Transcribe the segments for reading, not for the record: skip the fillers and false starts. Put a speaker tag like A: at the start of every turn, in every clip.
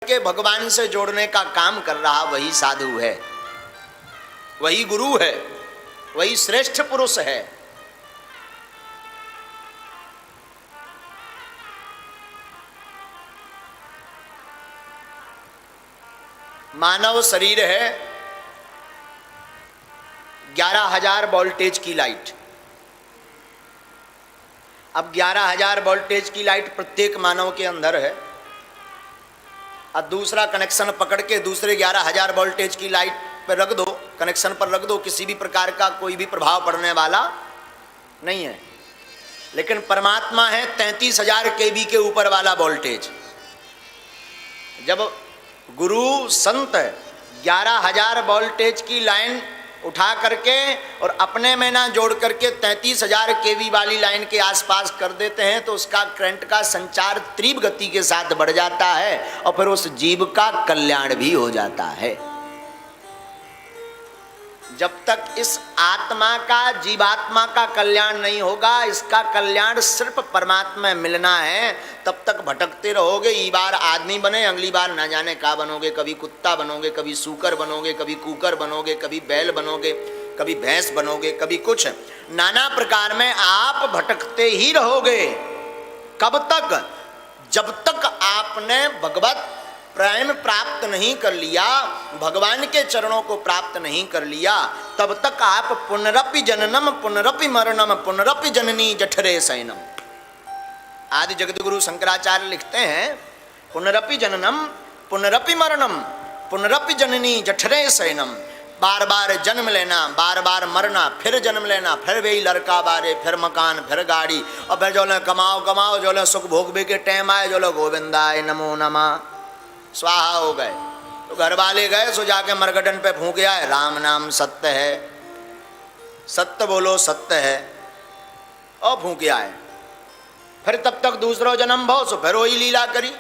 A: के भगवान से जोड़ने का काम कर रहा वही साधु है, वही गुरु है, वही श्रेष्ठ पुरुष है। मानव शरीर है 11,000 वोल्टेज की लाइट। अब 11,000 वोल्टेज की लाइट प्रत्येक मानव के अंदर है, और दूसरा कनेक्शन पकड़ के दूसरे 11,000 वोल्टेज की लाइट पर रख दो, कनेक्शन पर रख दो, किसी भी प्रकार का कोई भी प्रभाव पड़ने वाला नहीं है। लेकिन परमात्मा है 33,000 केवी के ऊपर वाला वोल्टेज। जब गुरु संत 11,000 वोल्टेज की लाइन उठा करके और अपने में ना जोड़ करके 33,000 केवी वाली लाइन के आसपास कर देते हैं, तो उसका करंट का संचार तीव्र गति के साथ बढ़ जाता है और फिर उस जीव का कल्याण भी हो जाता है। जब तक इस आत्मा का, जीवात्मा का कल्याण नहीं होगा, इसका कल्याण सिर्फ परमात्मा में मिलना है, तब तक भटकते रहोगे। ई बार आदमी बने, अगली बार ना जाने का बनोगे, कभी कुत्ता बनोगे, कभी सूकर बनोगे, कभी कुकर बनोगे, कभी बैल बनोगे, कभी भैंस बनोगे, कभी कुछ, नाना प्रकार में आप भटकते ही रहोगे। कब तक? जब तक आपने भगवत प्रेम प्राप्त नहीं कर लिया, भगवान के चरणों को प्राप्त नहीं कर लिया, तब तक आप पुनरपि जननम पुनरपि मरणम पुनरपि जननी जठरे शयनम। आदि जगद्गुरु शंकराचार्य लिखते हैं, पुनरपि जननम पुनरपि मरणम पुनरपि जननी जठरे शयनम। बार बार जन्म लेना, बार बार मरना, फिर जन्म लेना, फिर वही लड़का बारे, फिर मकान, फिर गाड़ी, और फिर जो ले कमाओ कमाओ, जो ले सुख भोग भी के टाइम आए, जो ले गोविंदाय नमो नमः स्वाहा हो गए। तो घर वाले गए, सो जाके मरगटन पे फूंक आए, राम नाम सत्य है, सत्य बोलो सत्य है, और फूंक आए। फिर तब तक दूसरा जन्म भो, सो फिर वही लीला करी।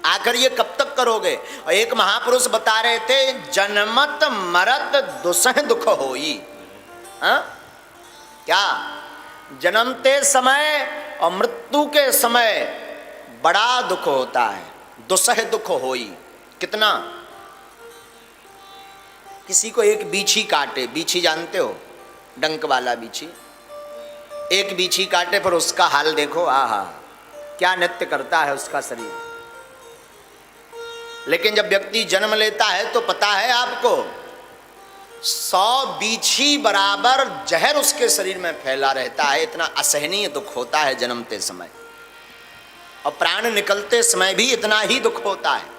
A: आखिर ये कब तक करोगे? और एक महापुरुष बता रहे थे, जन्मत मरत दुसह दुख होई। क्या? जन्मते समय और मृत्यु के समय बड़ा दुख होता है, दुसह दुख होई। कितना? किसी को एक बीछी काटे, बीछी जानते हो, डंक वाला बीछी, एक बीछी काटे पर उसका हाल देखो, आहा क्या नृत्य करता है उसका शरीर। लेकिन जब व्यक्ति जन्म लेता है तो पता है आपको, 100 बीछी बराबर जहर उसके शरीर में फैला रहता है। इतना असहनीय दुख होता है जन्मते समय, और प्राण निकलते समय भी इतना ही दुख होता है।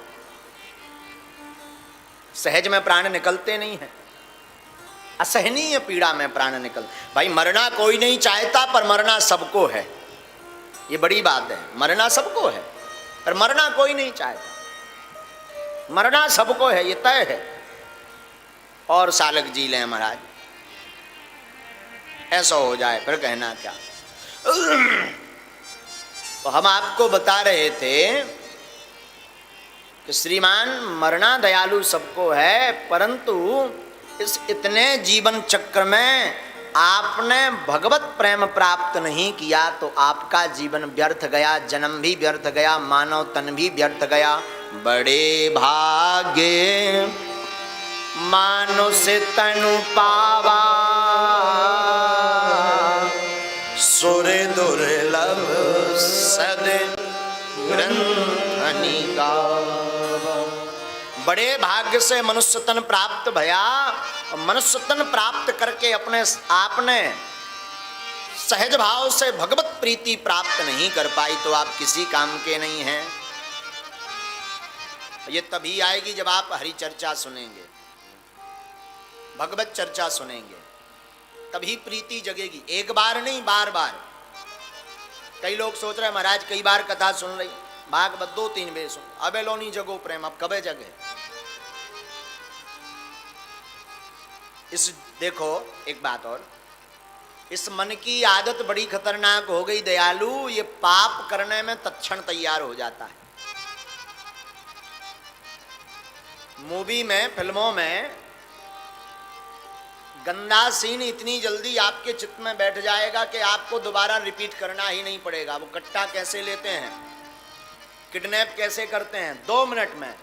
A: सहज में प्राण निकलते नहीं है, असहनीय पीड़ा में प्राण निकल। भाई मरना कोई नहीं चाहता, पर मरना सबको है, ये बड़ी बात है। मरना सबको है, पर मरना कोई नहीं चाहता। मरना सबको है, ये तय है। और सालक जी लें महाराज, ऐसा हो जाए फिर कहना क्या। तो हम आपको बता रहे थे कि श्रीमान मरना दयालु सबको है, परंतु इस इतने जीवन चक्र में आपने भगवत प्रेम प्राप्त नहीं किया तो आपका जीवन व्यर्थ गया, जन्म भी व्यर्थ गया, मानव तन भी व्यर्थ गया। बड़े भाग्य मानुष तनु पावा, सुर दुर्लभ सद ग्रंथनि गावा। बड़े भाग्य से मनुष्य तन प्राप्त भया। मनुष्य तन प्राप्त करके अपने आपने सहज भाव से भगवत प्रीति प्राप्त नहीं कर पाई तो आप किसी काम के नहीं हैं। ये तभी आएगी जब आप हरि चर्चा सुनेंगे, भगवत चर्चा सुनेंगे, तभी प्रीति जगेगी। एक बार नहीं, बार बार। कई लोग सोच रहे हैं महाराज कई बार कथा सुन रही, भागवत 2-3 बेर सुन, अबे लोनी जगो प्रेम, अब कबे जगे। इस देखो एक बात और, इस मन की आदत बड़ी खतरनाक हो गई दयालु, ये पाप करने में तत्क्षण तैयार हो जाता है। मूवी में, फिल्मों में गंदा सीन इतनी जल्दी आपके चित्त में बैठ जाएगा कि आपको दोबारा रिपीट करना ही नहीं पड़ेगा। वो कट्टा कैसे लेते हैं, किडनैप कैसे करते हैं 2 मिनट में।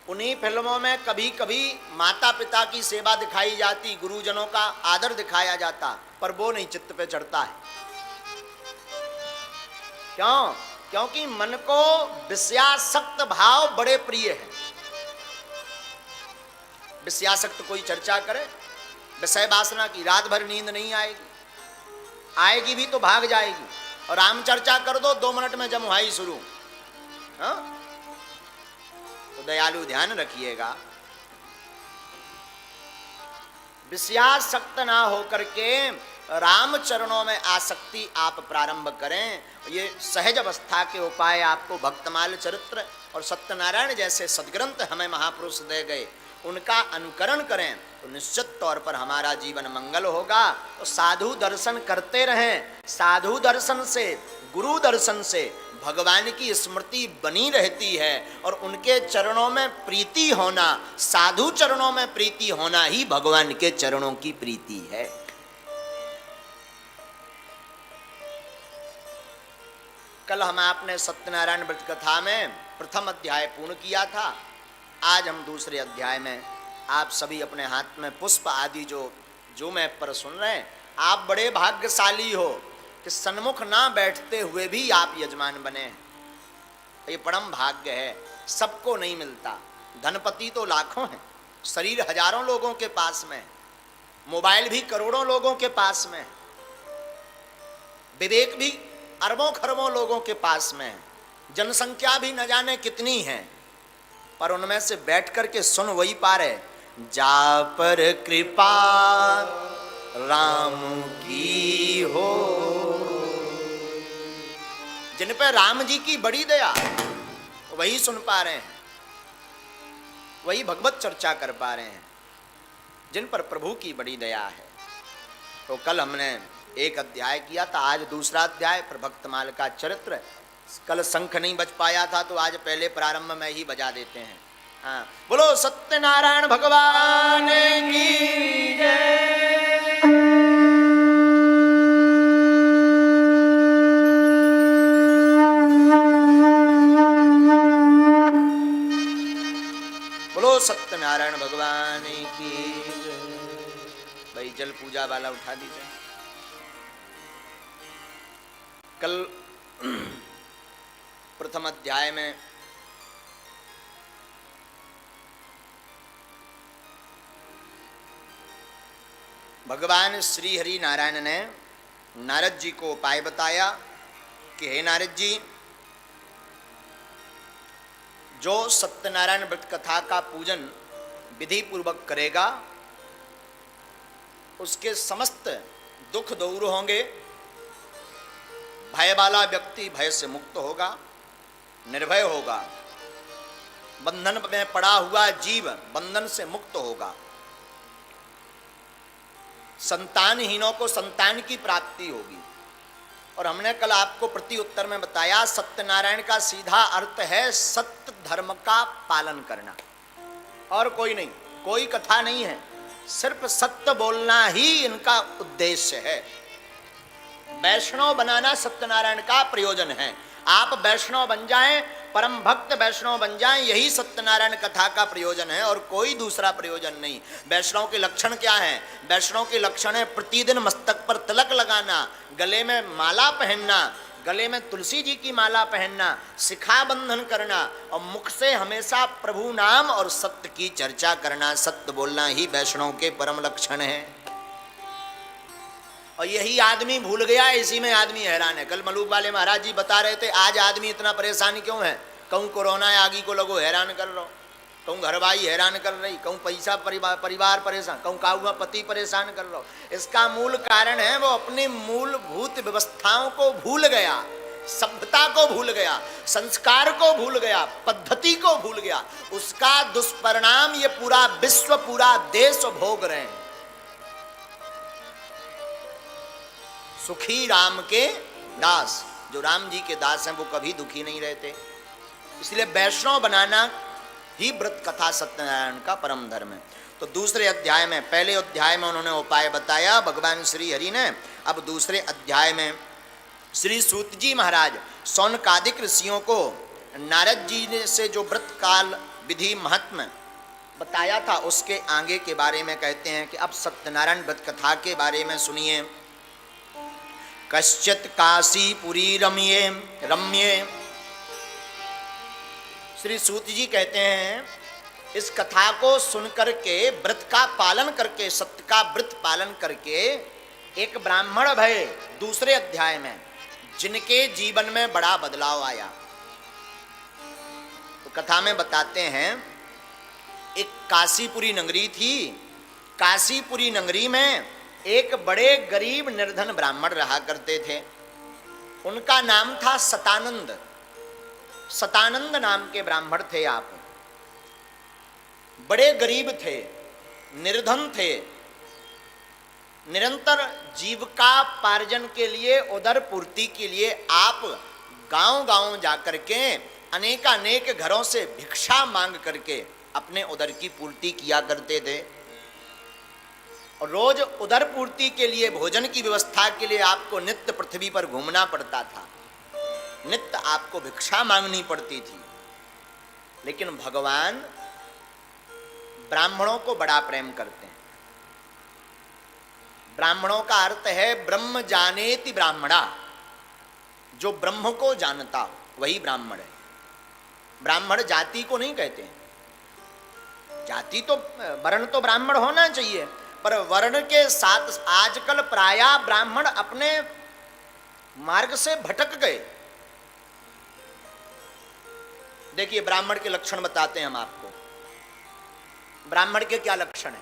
A: उन्हीं फिल्मों में कभी कभी माता पिता की सेवा दिखाई जाती, गुरुजनों का आदर दिखाया जाता, पर वो नहीं चित्त पे चढ़ता है। क्यों? क्योंकि मन को विषयासक्त भाव बड़े प्रिय है। विषयासक्त कोई चर्चा करे विषय वासना की, रात भर नींद नहीं आएगी, आएगी भी तो भाग जाएगी। और राम चर्चा कर दो 2 मिनट में जमुहाई शुरू। हाँ? तो दयालु ध्यान रखिएगा, विषयासक्त ना होकर के राम चरणों में आसक्ति आप प्रारंभ करें। ये सहज अवस्था के उपाय आपको भक्तमाल चरित्र और सत्यनारायण जैसे सद्ग्रंथ हमें महापुरुष दे गए, उनका अनुकरण करें तो निश्चित तौर पर हमारा जीवन मंगल होगा। तो साधु दर्शन करते रहें, साधु दर्शन से, गुरु दर्शन से भगवान की स्मृति बनी रहती है और उनके चरणों में प्रीति होना, साधु चरणों में प्रीति होना ही भगवान के चरणों की प्रीति है। कल हम आपने सत्यनारायण व्रत कथा में प्रथम अध्याय पूर्ण किया था। आज हम दूसरे अध्याय में, आप सभी अपने हाथ में पुष्प आदि जो मैं पर सुन रहे हैं, आप बड़े भाग्यशाली हो कि सन्मुख ना बैठते हुए भी आप यजमान बने हैं। ये परम भाग्य है, सबको नहीं मिलता। धनपति तो लाखों हैं, शरीर हजारों लोगों के पास में, मोबाइल भी करोड़ों लोगों के पास में, विवेक भी अरबों खरबों लोगों के पास में, जनसंख्या भी न जाने कितनी है, पर उनमें से बैठ करके सुन वही पा रहे, जा पर कृपा राम की हो। जिन पर राम जी की बड़ी दया, वही सुन पा रहे हैं, वही भगवत चर्चा कर पा रहे हैं, जिन पर प्रभु की बड़ी दया है। तो कल हमने एक अध्याय किया था, आज दूसरा अध्याय पर भक्तमाल का चरित्र। कल शंख नहीं बज पाया था तो आज पहले प्रारंभ में ही बजा देते हैं। हाँ, बोलो सत्यनारायण भगवान की जय। बोलो सत्यनारायण भगवान की जय। भाई जल पूजा वाला उठा दीजिए। कल प्रथम अध्याय में भगवान श्री हरि नारायण ने नारद जी को उपाय बताया कि हे नारद जी, जो सत्यनारायण व्रत कथा का पूजन विधि पूर्वक करेगा उसके समस्त दुख दूर होंगे, भय वाला व्यक्ति भय से मुक्त होगा, निर्भय होगा, बंधन में पड़ा हुआ जीव बंधन से मुक्त होगा, संतानहीनों को संतान की प्राप्ति होगी। और हमने कल आपको प्रति उत्तर में बताया, सत्यनारायण का सीधा अर्थ है सत्य धर्म का पालन करना, और कोई नहीं, कोई कथा नहीं है, सिर्फ सत्य बोलना ही इनका उद्देश्य है। वैष्णव बनाना सत्यनारायण का प्रयोजन है। आप वैष्णव बन जाएं, परम भक्त वैष्णव बन जाएं, यही सत्यनारायण कथा का प्रयोजन है और कोई दूसरा प्रयोजन नहीं। वैष्णव के लक्षण क्या हैं? वैष्णव के लक्षण है प्रतिदिन मस्तक पर तिलक लगाना, गले में माला पहनना, गले में तुलसी जी की माला पहनना, शिखा बंधन करना और मुख से हमेशा प्रभु नाम और सत्य की चर्चा करना, सत्य बोलना ही वैष्णव के परम लक्षण है। और यही आदमी भूल गया, इसी में आदमी हैरान है। कल मलूक वाले महाराज जी बता रहे थे, आज आदमी इतना परेशान क्यों है? कहूँ कोरोना आगी को लोगों हैरान कर रहा, कहूँ घरवाई हैरान कर रही, कहूँ पैसा परिवार परेशान, कहूँ काहुआ पति परेशान कर रहा। इसका मूल कारण है वो अपनी मूलभूत व्यवस्थाओं को भूल गया, सभ्यता को भूल गया, संस्कार को भूल गया, पद्धति को भूल गया। उसका दुष्परिणाम ये पूरा विश्व, पूरा देश भोग रहे हैं। सुखी राम के दास, जो राम जी के दास हैं वो कभी दुखी नहीं रहते। इसलिए वैष्णव बनाना ही व्रत कथा सत्यनारायण का परम धर्म है। तो दूसरे अध्याय में, पहले अध्याय में उन्होंने उपाय बताया भगवान श्री हरि ने, अब दूसरे अध्याय में श्री सूत जी महाराज सौनकादिक ऋषियों को नारद जी ने से जो व्रत काल विधि महात्म्य बताया था, उसके आगे के बारे में कहते हैं कि अब सत्यनारायण व्रत कथा के बारे में सुनिए। कश्चित काशीपुरी रम्ये रम्ये, श्री सूत जी कहते हैं इस कथा को सुन करके, व्रत का पालन करके, सत्य का व्रत पालन करके एक ब्राह्मण भय दूसरे अध्याय में, जिनके जीवन में बड़ा बदलाव आया। तो कथा में बताते हैं एक काशीपुरी नगरी थी। काशीपुरी नगरी में एक बड़े गरीब निर्धन ब्राह्मण रहा करते थे। उनका नाम था सतानंद। सतानंद नाम के ब्राह्मण थे आप। बड़े गरीब थे, निर्धन थे। निरंतर जीविका पार्जन के लिए, उदर पूर्ति के लिए आप गांव-गांव जाकर के अनेकानेक घरों से भिक्षा मांग करके अपने उदर की पूर्ति किया करते थे। और रोज उदर पूर्ति के लिए, भोजन की व्यवस्था के लिए आपको नित्य पृथ्वी पर घूमना पड़ता था, नित्य आपको भिक्षा मांगनी पड़ती थी। लेकिन भगवान ब्राह्मणों को बड़ा प्रेम करते हैं। ब्राह्मणों का अर्थ है ब्रह्म जानेति ब्राह्मणा, जो ब्रह्म को जानता हो वही ब्राह्मण है। ब्राह्मण जाति को नहीं कहते हैं। जाति तो, वर्ण तो ब्राह्मण होना चाहिए, पर वर्ण के साथ आजकल प्रायः ब्राह्मण अपने मार्ग से भटक गए। देखिए ब्राह्मण के लक्षण बताते हैं हम आपको। ब्राह्मण के क्या लक्षण है?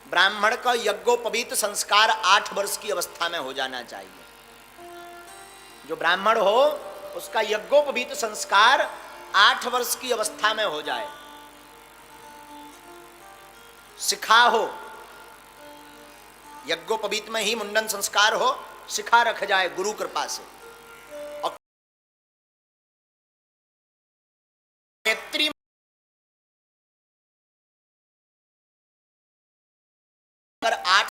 A: ब्राह्मण का यज्ञोपवीत संस्कार 8 वर्ष की अवस्था में हो जाना चाहिए। जो ब्राह्मण हो उसका यज्ञोपवीत संस्कार 8 वर्ष की अवस्था में हो जाए। शिखा हो, यज्ञोपवीत में ही मुंडन संस्कार हो, शिखा रख जाए गुरु कृपा से। और गायत्री अगर 8